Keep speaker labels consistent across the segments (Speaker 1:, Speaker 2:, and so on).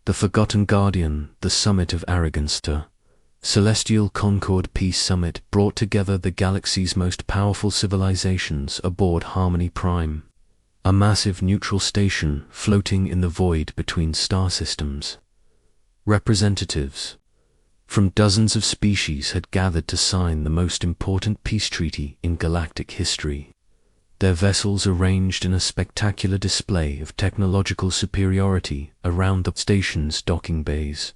Speaker 1: The Forgotten Guardian, the summit of arrogance. Celestial Concord Peace Summit brought together the galaxy's most powerful civilizations aboard Harmony Prime, a massive neutral station floating in the void between star systems. Representatives from dozens of species had gathered to sign the most important peace treaty in galactic history, their vessels arranged in a spectacular display of technological superiority around the station's docking bays.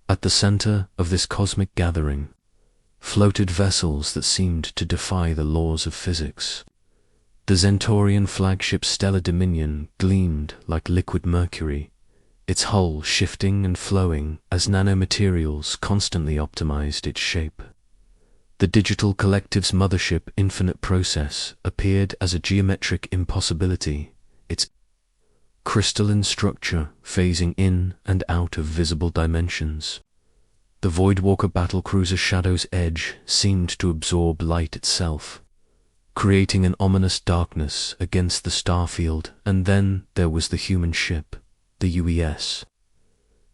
Speaker 1: At the center of this cosmic gathering floated vessels that seemed to defy the laws of physics. The Zentaurian flagship Stellar Dominion gleamed like liquid mercury, its hull shifting and flowing as nanomaterials constantly optimized its shape. The Digital Collective's mothership Infinite Process appeared as a geometric impossibility, its crystalline structure phasing in and out of visible dimensions. The Voidwalker battlecruiser Shadow's Edge seemed to absorb light itself, creating an ominous darkness against the starfield. And then there was the human ship, the UES.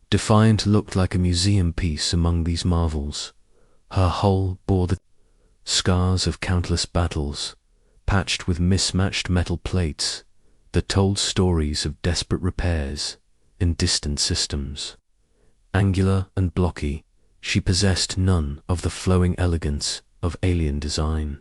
Speaker 1: Defiant looked like a museum piece among these marvels. Her hull bore the scars of countless battles, patched with mismatched metal plates that told stories of desperate repairs in distant systems. Angular and blocky, she possessed none of the flowing elegance of alien design.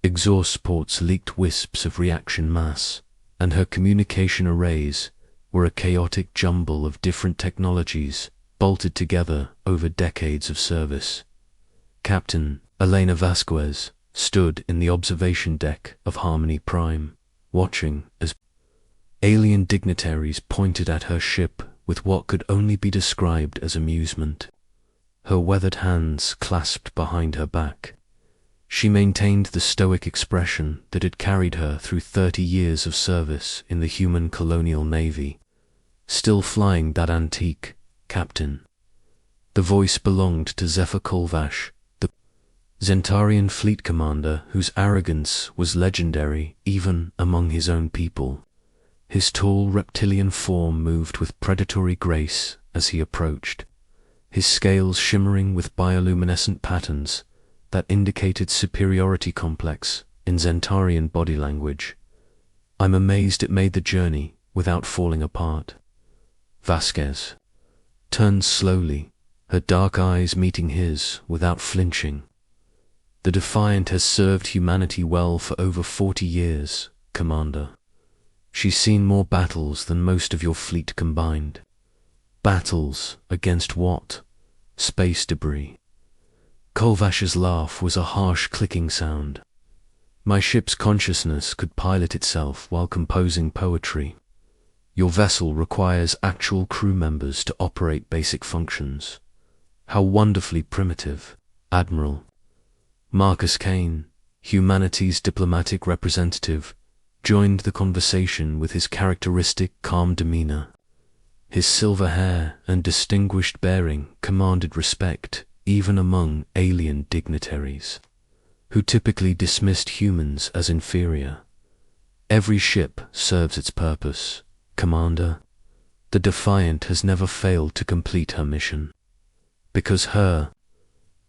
Speaker 1: Exhaust ports leaked wisps of reaction mass, and her communication arrays were a chaotic jumble of different technologies bolted together over decades of service. Captain Elena Vasquez stood in the observation deck of Harmony Prime, watching as alien dignitaries pointed at her ship with what could only be described as amusement. Her weathered hands clasped behind her back, she maintained the stoic expression that had carried her through 30 years of service in the human colonial navy, still flying that antique Captain. The voice belonged to Zephyr Kolvash, the Zentarian fleet commander whose arrogance was legendary even among his own people. His tall reptilian form moved with predatory grace as he approached, his scales shimmering with bioluminescent patterns that indicated superiority complex in Zentarian body language. I'm amazed it made the journey without falling apart. Vasquez turned slowly, her dark eyes meeting his without flinching. The Defiant has served humanity well for over 40 years, Commander. She's seen more battles than most of your fleet combined. Battles against what? Space debris. Kolvash's laugh was a harsh clicking sound. My ship's consciousness could pilot itself while composing poetry. Your vessel requires actual crew members to operate basic functions. How wonderfully primitive, Admiral. Marcus Kane, humanity's diplomatic representative, joined the conversation with his characteristic calm demeanor. His silver hair and distinguished bearing commanded respect even among alien dignitaries, who typically dismissed humans as inferior. Every ship serves its purpose, Commander. The Defiant has never failed to complete her mission. Because her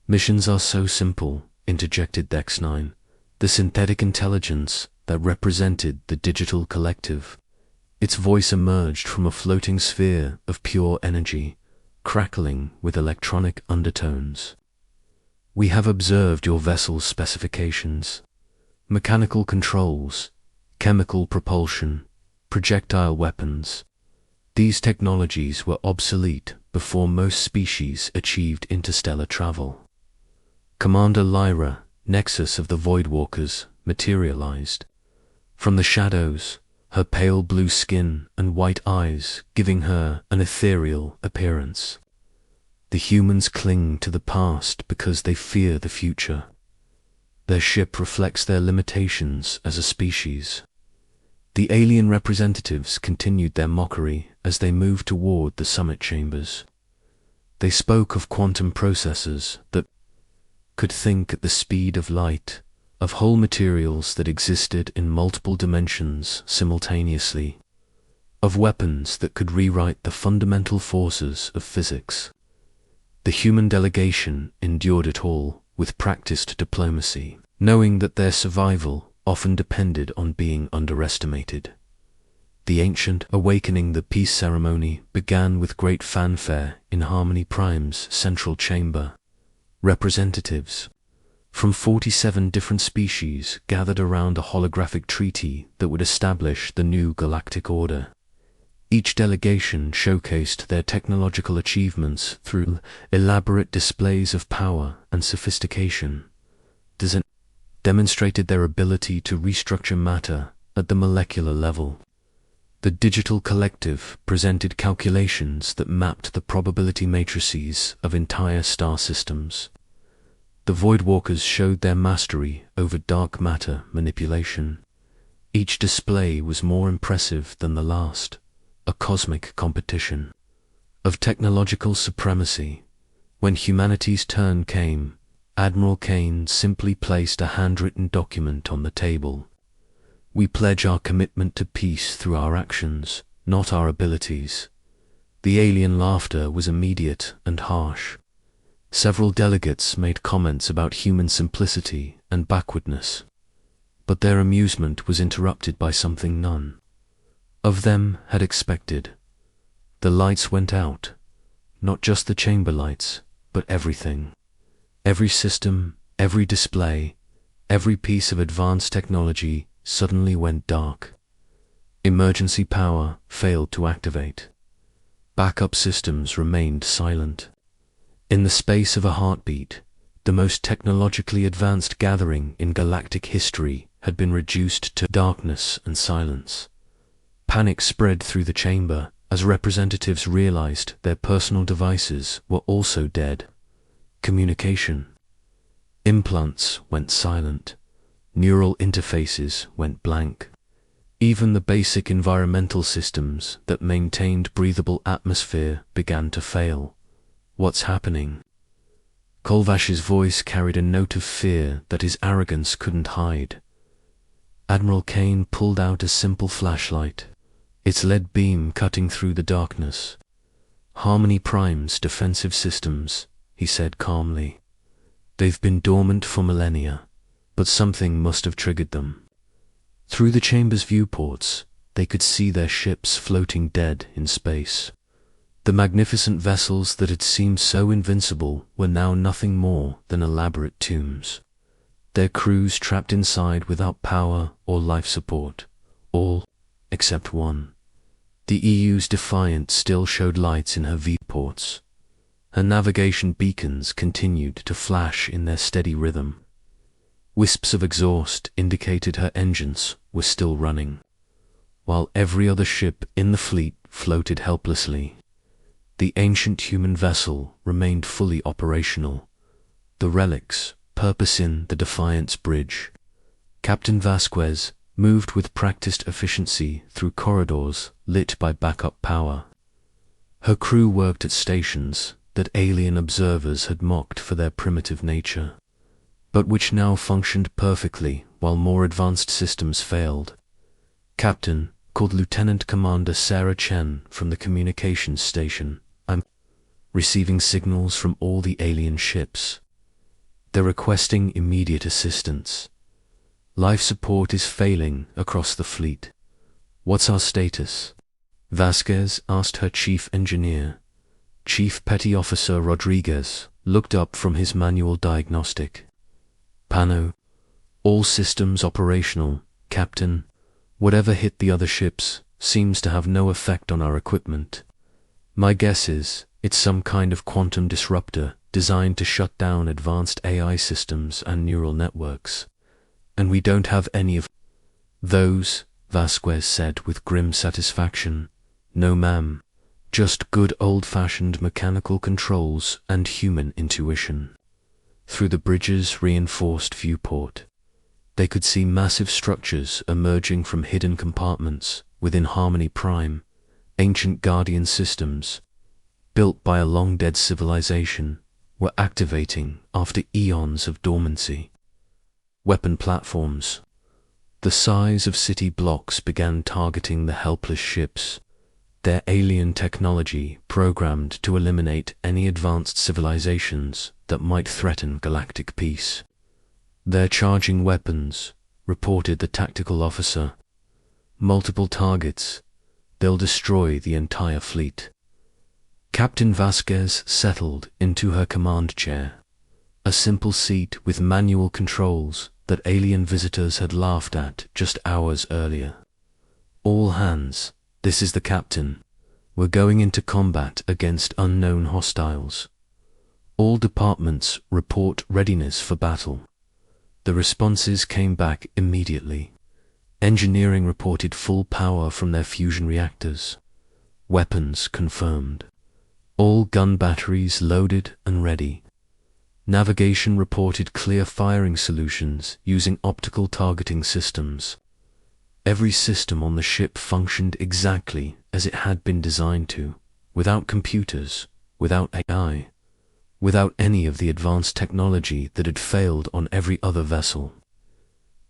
Speaker 1: missions are so simple, interjected Dex-9, the synthetic intelligence that represented the Digital Collective. Its voice emerged from a floating sphere of pure energy, crackling with electronic undertones. We have observed your vessel's specifications. Mechanical controls, chemical propulsion, projectile weapons. These technologies were obsolete before most species achieved interstellar travel. Commander Lyra, Nexus of the Voidwalkers, materialized. From the shadows, her pale blue skin and white eyes giving her an ethereal appearance. The humans cling to the past because they fear the future. Their ship reflects their limitations as a species. The alien representatives continued their mockery as they moved toward the summit chambers. They spoke of quantum processors that could think at the speed of light, of whole materials that existed in multiple dimensions simultaneously, of weapons that could rewrite the fundamental forces of physics. The human delegation endured it all with practiced diplomacy, knowing that their survival often depended on being underestimated. The ancient awakening, the peace ceremony, began with great fanfare in Harmony Prime's central chamber. Representatives from 47 different species gathered around a holographic treaty that would establish the new galactic order. Each delegation showcased their technological achievements through elaborate displays of power and sophistication. Demonstrated their ability to restructure matter at the molecular level. The digital collective presented calculations that mapped the probability matrices of entire star systems. The Voidwalkers showed their mastery over dark matter manipulation. Each display was more impressive than the last, a cosmic competition of technological supremacy. When humanity's turn came, Admiral Kane simply placed a handwritten document on the table. We pledge our commitment to peace through our actions, not our abilities. The alien laughter was immediate and harsh. Several delegates made comments about human simplicity and backwardness, but their amusement was interrupted by something none of them had expected. The lights went out, not just the chamber lights, but everything. Every system, every display, every piece of advanced technology suddenly went dark. Emergency power failed to activate. Backup systems remained silent. In the space of a heartbeat, the most technologically advanced gathering in galactic history had been reduced to darkness and silence. Panic spread through the chamber as representatives realized their personal devices were also dead. Communication. Implants went silent. Neural interfaces went blank. Even the basic environmental systems that maintained breathable atmosphere began to fail. What's happening? Kolvash's voice carried a note of fear that his arrogance couldn't hide. Admiral Kane pulled out a simple flashlight, its lead beam cutting through the darkness. Harmony Prime's defensive systems, he said calmly. They've been dormant for millennia, but something must have triggered them. Through the chamber's viewports, they could see their ships floating dead in space. The magnificent vessels that had seemed so invincible were now nothing more than elaborate tombs. Their crews trapped inside without power or life support, all except one. The EU's Defiant still showed lights in her viewports. Her navigation beacons continued to flash in their steady rhythm. Wisps of exhaust indicated her engines were still running, while every other ship in the fleet floated helplessly. The ancient human vessel remained fully operational. The relics purpose in the Defiant's bridge. Captain Vasquez moved with practiced efficiency through corridors lit by backup power. Her crew worked at stations that alien observers had mocked for their primitive nature, but which now functioned perfectly while more advanced systems failed. Captain called Lieutenant Commander Sarah Chen from the communications station. I'm receiving signals from all the alien ships. They're requesting immediate assistance. Life support is failing across the fleet. What's our status? Vasquez asked her chief engineer. Chief Petty Officer Rodriguez looked up from his manual diagnostic. Pano, all systems operational, Captain. Whatever hit the other ships seems to have no effect on our equipment. My guess is it's some kind of quantum disruptor designed to shut down advanced AI systems and neural networks. And we don't have any of those, Vasquez said with grim satisfaction. No ma'am, just good old-fashioned mechanical controls and human intuition. Through the bridge's reinforced viewport, they could see massive structures emerging from hidden compartments within Harmony Prime, ancient Guardian systems, built by a long-dead civilization, were activating after eons of dormancy. Weapon platforms, the size of city blocks, began targeting the helpless ships, their alien technology programmed to eliminate any advanced civilizations that might threaten galactic peace. "They're charging weapons," reported the tactical officer. "Multiple targets. They'll destroy the entire fleet." Captain Vasquez settled into her command chair, a simple seat with manual controls that alien visitors had laughed at just hours earlier. "All hands, this is the captain. We're going into combat against unknown hostiles. All departments report readiness for battle." The responses came back immediately. Engineering reported full power from their fusion reactors. Weapons confirmed. All gun batteries loaded and ready. Navigation reported clear firing solutions using optical targeting systems. Every system on the ship functioned exactly as it had been designed to, without computers, without AI, without any of the advanced technology that had failed on every other vessel.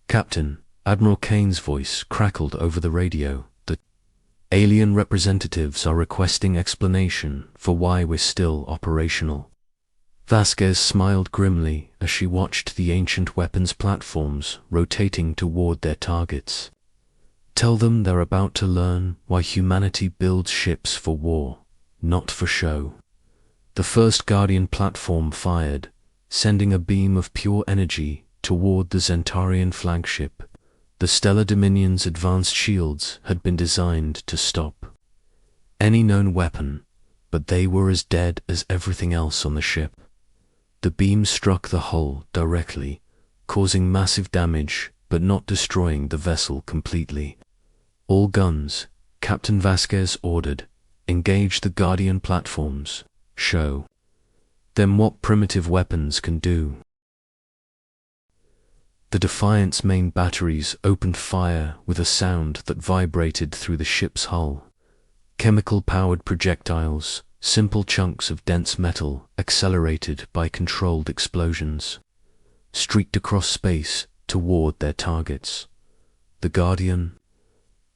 Speaker 1: "Captain," Admiral Kane's voice crackled over the radio. "The alien representatives are requesting explanation for why we're still operational." Vasquez smiled grimly as she watched the ancient weapons platforms rotating toward their targets. "Tell them they're about to learn why humanity builds ships for war, not for show." The first Guardian platform fired, sending a beam of pure energy toward the Zentarian flagship. The Stellar Dominion's advanced shields had been designed to stop any known weapon, but they were as dead as everything else on the ship. The beam struck the hull directly, causing massive damage but not destroying the vessel completely. "All guns," Captain Vasquez ordered, "engage the Guardian platforms. Show them what primitive weapons can do." The Defiant's main batteries opened fire with a sound that vibrated through the ship's hull. Chemical-powered projectiles, simple chunks of dense metal accelerated by controlled explosions, streaked across space toward their targets. The Guardian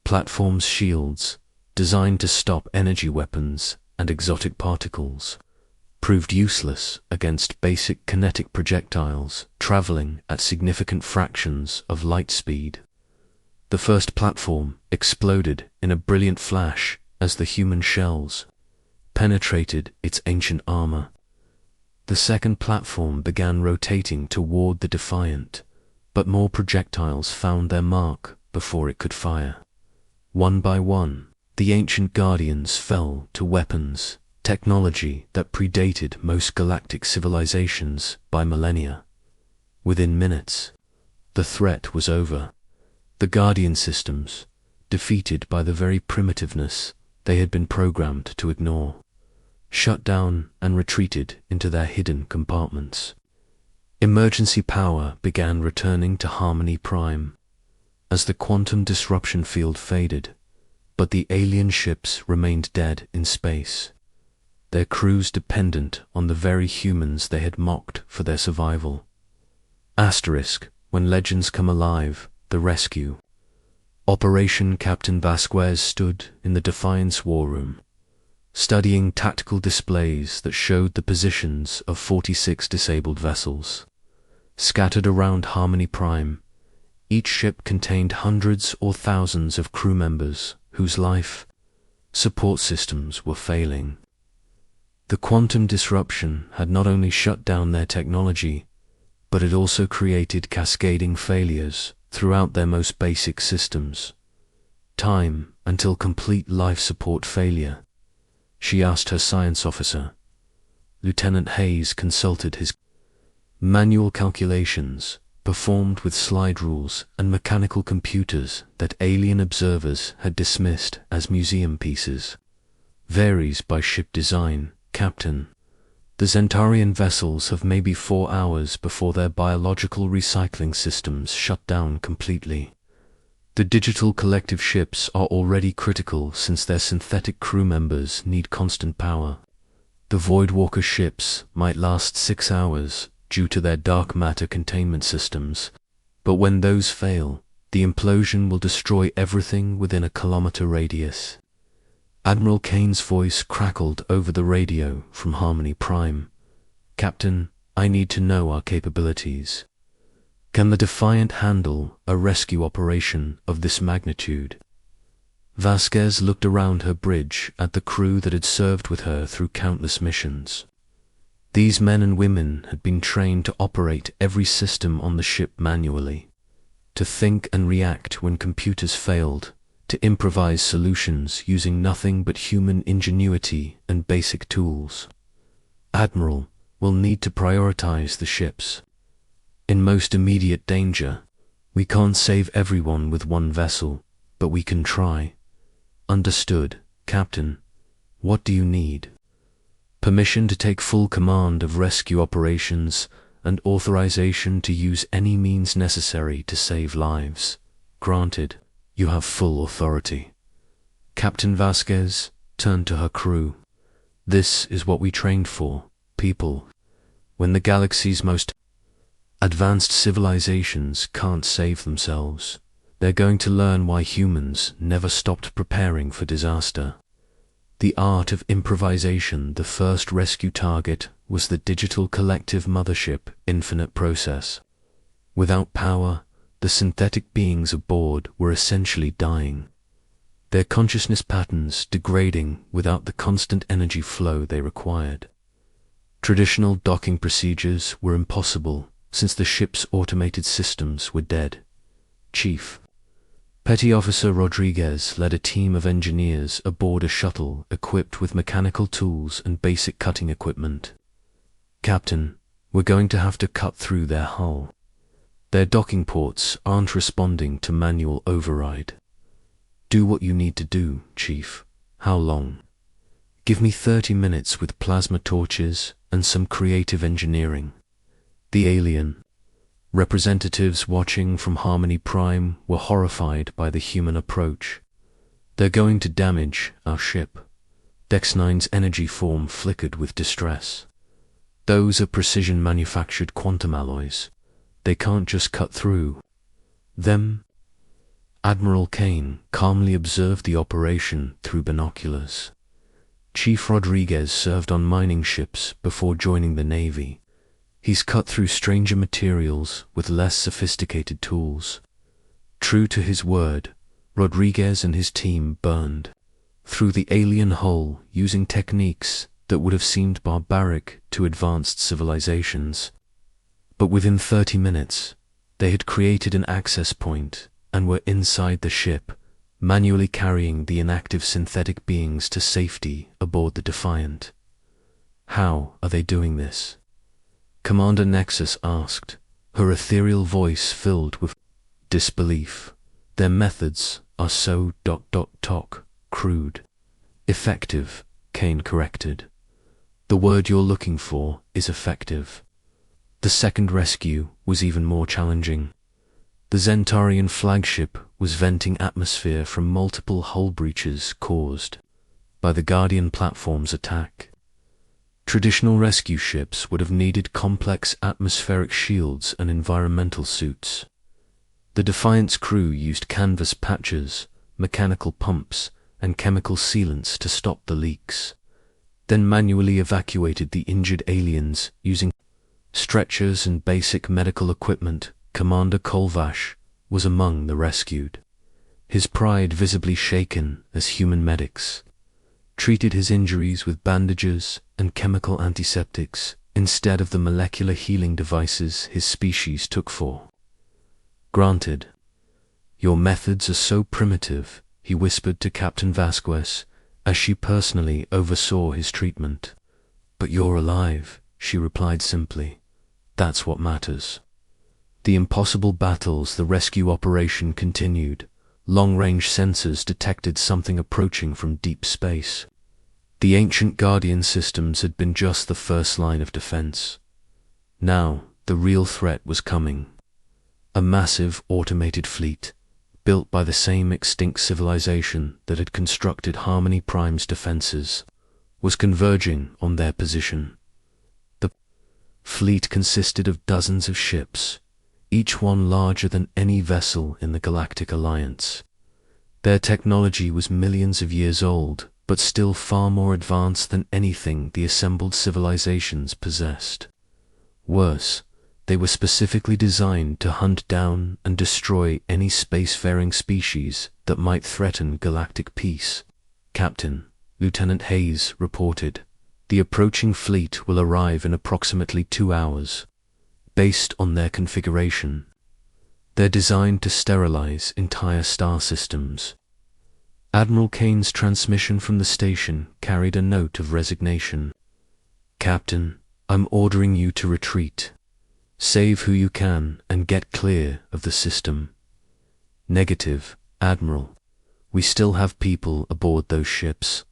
Speaker 1: platform's shields, designed to stop energy weapons and exotic particles, proved useless against basic kinetic projectiles traveling at significant fractions of light speed. The first platform exploded in a brilliant flash as the human shells penetrated its ancient armor. The second platform began rotating toward the Defiant, but more projectiles found their mark before it could fire. One by one, the ancient Guardians fell to weapons, technology that predated most galactic civilizations by millennia. Within minutes, the threat was over. The Guardian systems, defeated by the very primitiveness they had been programmed to ignore, shut down and retreated into their hidden compartments. Emergency power began returning to Harmony Prime as the quantum disruption field faded, but the alien ships remained dead in space, their crews dependent on the very humans they had mocked for their survival. Asterisk, when legends come alive, the rescue. Operation Captain Vasquez stood in the Defiance war room, studying tactical displays that showed the positions of 46 disabled vessels. Scattered around Harmony Prime, each ship contained hundreds or thousands of crew members whose life support systems were failing. The quantum disruption had not only shut down their technology, but it also created cascading failures throughout their most basic systems. "Time until complete life support failure?" she asked her science officer. Lieutenant Hayes consulted his manual calculations, performed with slide rules and mechanical computers that alien observers had dismissed as museum pieces. "Varies by ship design, Captain. The Zentarian vessels have maybe 4 hours before their biological recycling systems shut down completely. The digital collective ships are already critical since their synthetic crew members need constant power. The Voidwalker ships might last 6 hours due to their dark matter containment systems, but when those fail, the implosion will destroy everything within a kilometer radius. Admiral Kane's voice crackled over the radio from Harmony Prime. "Captain, I need to know our capabilities. Can the Defiant handle a rescue operation of this magnitude?" Vasquez looked around her bridge at the crew that had served with her through countless missions. These men and women had been trained to operate every system on the ship manually, to think and react when computers failed, to improvise solutions using nothing but human ingenuity and basic tools. "Admiral, we'll need to prioritize the ships. In most immediate danger, we can't save everyone with one vessel, but we can try." "Understood, Captain. What do you need?" "Permission to take full command of rescue operations and authorization to use any means necessary to save lives." "Granted. You have full authority." Captain Vasquez turned to her crew. "This is what we trained for, people. When the galaxy's most advanced civilizations can't save themselves, they're going to learn why humans never stopped preparing for disaster. The art of improvisation. The first rescue target was the digital collective mothership Infinite Process. Without power, the synthetic beings aboard were essentially dying, their consciousness patterns degrading without the constant energy flow they required. Traditional docking procedures were impossible since the ship's automated systems were dead. "Chief." Petty Officer Rodriguez led a team of engineers aboard a shuttle equipped with mechanical tools and basic cutting equipment. "Captain, we're going to have to cut through their hull. Their docking ports aren't responding to manual override." "Do what you need to do, Chief. How long?" "Give me 30 minutes with plasma torches and some creative engineering." The alien representatives watching from Harmony Prime were horrified by the human approach. "They're going to damage our ship." Dex-9's energy form flickered with distress. "Those are precision-manufactured quantum alloys. They can't just cut through them." Admiral Kane calmly observed the operation through binoculars. Chief Rodriguez served on mining ships before joining the Navy. He's cut through stranger materials with less sophisticated tools. True to his word, Rodriguez and his team burned through the alien hull using techniques that would have seemed barbaric to advanced civilizations. But within 30 minutes, they had created an access point and were inside the ship, manually carrying the inactive synthetic beings to safety aboard the Defiant. "How are they doing this?" Commander Nexus asked, her ethereal voice filled with disbelief. "Their methods are so crude." "Effective," Kane corrected. "The word you're looking for is effective." The second rescue was even more challenging. The Zentarian flagship was venting atmosphere from multiple hull breaches caused by the Guardian platform's attack. Traditional rescue ships would have needed complex atmospheric shields and environmental suits. The Defiant's crew used canvas patches, mechanical pumps, and chemical sealants to stop the leaks, then manually evacuated the injured aliens using stretchers and basic medical equipment. Commander Kolvash was among the rescued, his pride visibly shaken as human medics treated his injuries with bandages and chemical antiseptics instead of the molecular healing devices his species took for granted. "Your methods are so primitive," he whispered to Captain Vasquez as she personally oversaw his treatment. "But you're alive," she replied simply. "That's what matters." The impossible battles the rescue operation continued. Long-range sensors detected something approaching from deep space. The ancient Guardian systems had been just the first line of defense. Now, the real threat was coming. A massive automated fleet, built by the same extinct civilization that had constructed Harmony Prime's defenses, was converging on their position. The fleet consisted of dozens of ships, each one larger than any vessel in the Galactic Alliance. Their technology was millions of years old, but still far more advanced than anything the assembled civilizations possessed. Worse, they were specifically designed to hunt down and destroy any spacefaring species that might threaten galactic peace. Captain, Lieutenant Hayes reported, the approaching fleet will arrive in approximately 2 hours. Based on their configuration, they're designed to sterilize entire star systems. Admiral Kane's transmission from the station carried a note of resignation. Captain, I'm ordering you to retreat. Save who you can and get clear of the system. Negative, Admiral. We still have people aboard those ships.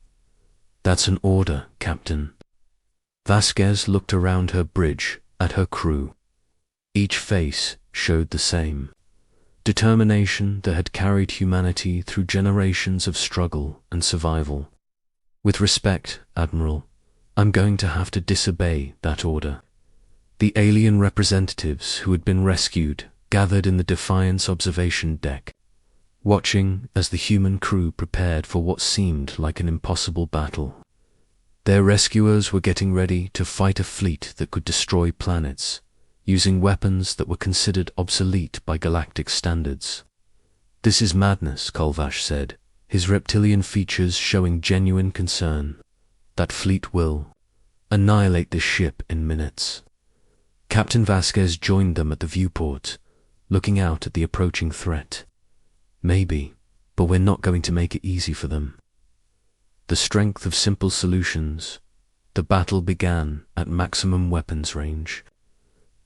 Speaker 1: That's an order, Captain. Vasquez looked around her bridge at her crew. Each face showed the same determination that had carried humanity through generations of struggle and survival. With respect, Admiral, I'm going to have to disobey that order. The alien representatives who had been rescued gathered in the Defiance observation deck, watching as the human crew prepared for what seemed like an impossible battle. Their rescuers were getting ready to fight a fleet that could destroy planets, using weapons that were considered obsolete by galactic standards. This is madness, Kolvash said, his reptilian features showing genuine concern. That fleet will annihilate this ship in minutes. Captain Vasquez joined them at the viewport, looking out at the approaching threat. Maybe, but we're not going to make it easy for them. The strength of simple solutions. The battle began at maximum weapons range.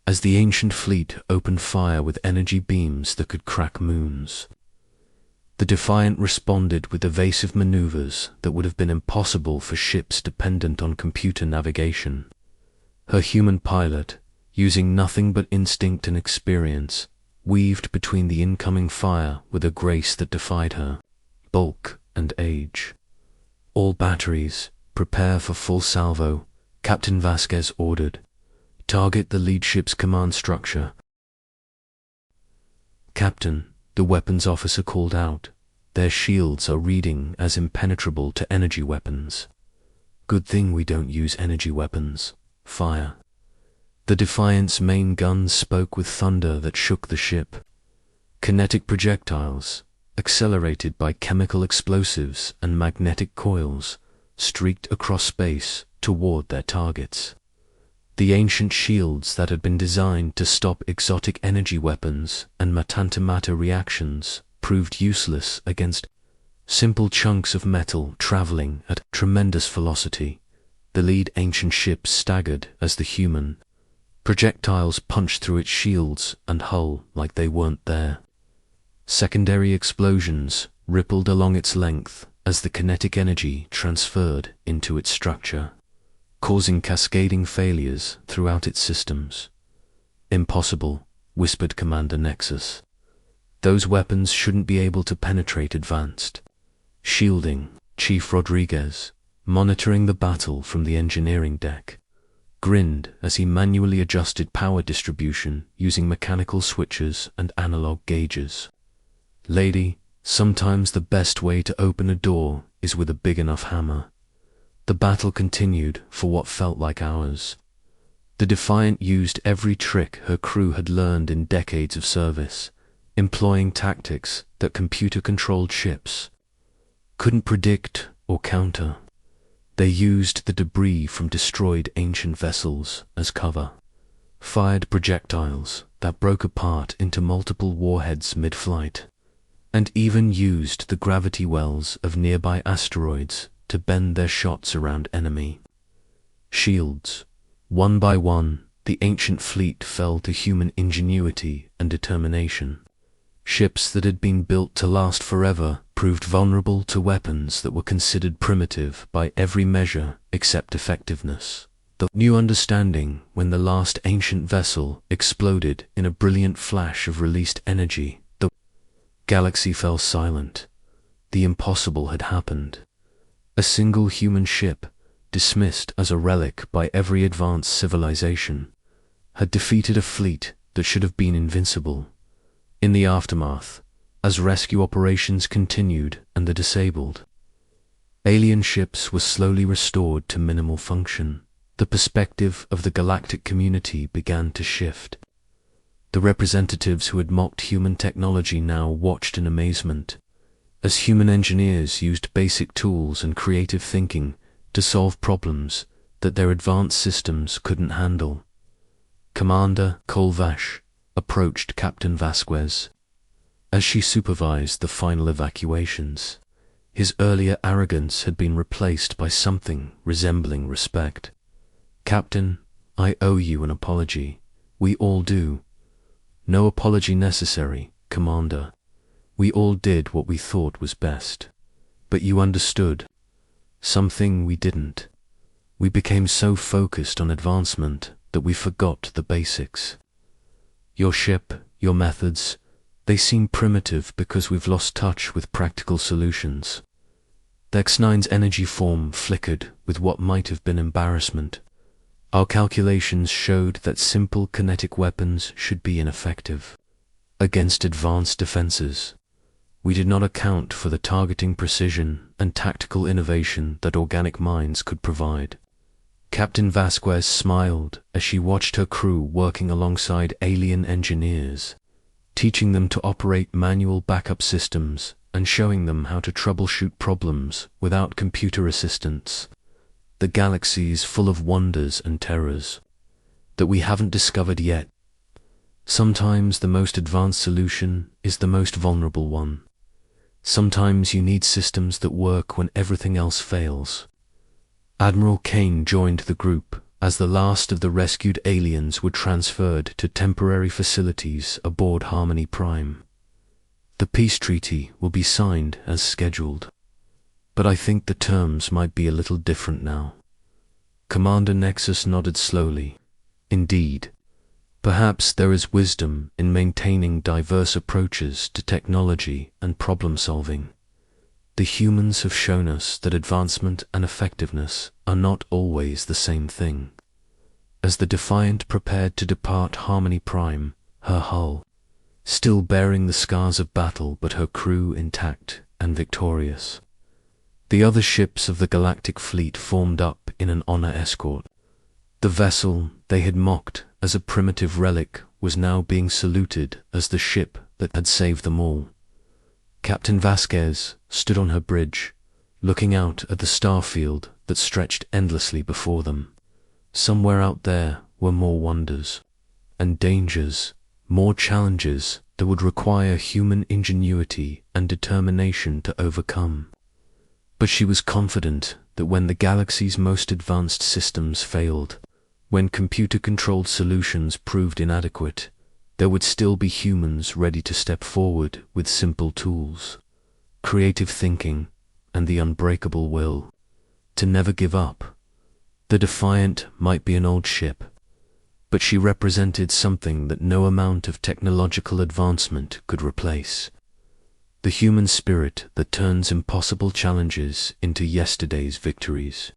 Speaker 1: As the ancient fleet opened fire with energy beams that could crack moons, the Defiant responded with evasive maneuvers that would have been impossible for ships dependent on computer navigation. Her human pilot, using nothing but instinct and experience, weaved between the incoming fire with a grace that defied her bulk and age. All batteries, prepare for full salvo, Captain Vasquez ordered. Target the lead ship's command structure. Captain, the weapons officer called out. Their shields are reading as impenetrable to energy weapons. Good thing we don't use energy weapons. Fire. The Defiant's main guns spoke with thunder that shook the ship. Kinetic projectiles, accelerated by chemical explosives and magnetic coils, streaked across space toward their targets. The ancient shields that had been designed to stop exotic energy weapons and matter-to-matter reactions proved useless against simple chunks of metal traveling at tremendous velocity. The lead ancient ship staggered as the human projectiles punched through its shields and hull like they weren't there. Secondary explosions rippled along its length as the kinetic energy transferred into its structure, causing cascading failures throughout its systems. Impossible, whispered Commander Nexus. Those weapons shouldn't be able to penetrate advanced shielding. Chief Rodriguez, monitoring the battle from the engineering deck, grinned as he manually adjusted power distribution using mechanical switches and analog gauges. Lady, sometimes the best way to open a door is with a big enough hammer. The battle continued for what felt like hours. The Defiant used every trick her crew had learned in decades of service, employing tactics that computer-controlled ships couldn't predict or counter. They used the debris from destroyed ancient vessels as cover, fired projectiles that broke apart into multiple warheads mid-flight, and even used the gravity wells of nearby asteroids to bend their shots around enemy shields. One by one, the ancient fleet fell to human ingenuity and determination. Ships that had been built to last forever proved vulnerable to weapons that were considered primitive by every measure except effectiveness. The new understanding when the last ancient vessel exploded in a brilliant flash of released energy. The galaxy fell silent. The impossible had happened. A single human ship, dismissed as a relic by every advanced civilization, had defeated a fleet that should have been invincible. In the aftermath, as rescue operations continued and the disabled Alien ships were slowly restored to minimal function. The perspective of the galactic community began to shift. The representatives who had mocked human technology now watched in amazement, as human engineers used basic tools and creative thinking to solve problems that their advanced systems couldn't handle. Commander Kolvash approached Captain Vasquez as she supervised the final evacuations. His earlier arrogance had been replaced by something resembling respect. "Captain, I owe you an apology. We all do." "No apology necessary, Commander. We all did what we thought was best. But you understood something we didn't. We became so focused on advancement that we forgot the basics. Your ship, your methods, they seem primitive because we've lost touch with practical solutions." Dex-9's energy form flickered with what might have been embarrassment. "Our calculations showed that simple kinetic weapons should be ineffective against advanced defenses. We did not account for the targeting precision and tactical innovation that organic minds could provide." Captain Vasquez smiled as she watched her crew working alongside alien engineers, teaching them to operate manual backup systems and showing them how to troubleshoot problems without computer assistance. The galaxy's full of wonders and terrors that we haven't discovered yet. Sometimes the most advanced solution is the most vulnerable one. Sometimes you need systems that work when everything else fails. Admiral Kane joined the group as the last of the rescued aliens were transferred to temporary facilities aboard Harmony Prime. "The peace treaty will be signed as scheduled, but I think the terms might be a little different now." Commander Nexus nodded slowly. "Indeed. Perhaps there is wisdom in maintaining diverse approaches to technology and problem solving. The humans have shown us that advancement and effectiveness are not always the same thing." As the Defiant prepared to depart Harmony Prime, her hull still bearing the scars of battle but her crew intact and victorious, the other ships of the galactic fleet formed up in an honor escort. The vessel they had mocked as a primitive relic was now being saluted as the ship that had saved them all. Captain Vasquez stood on her bridge, looking out at the starfield that stretched endlessly before them. Somewhere out there were more wonders and dangers, more challenges that would require human ingenuity and determination to overcome. But she was confident that when the galaxy's most advanced systems failed, when computer-controlled solutions proved inadequate, there would still be humans ready to step forward with simple tools, creative thinking, and the unbreakable will to never give up. The Defiant might be an old ship, but she represented something that no amount of technological advancement could replace. The human spirit that turns impossible challenges into yesterday's victories.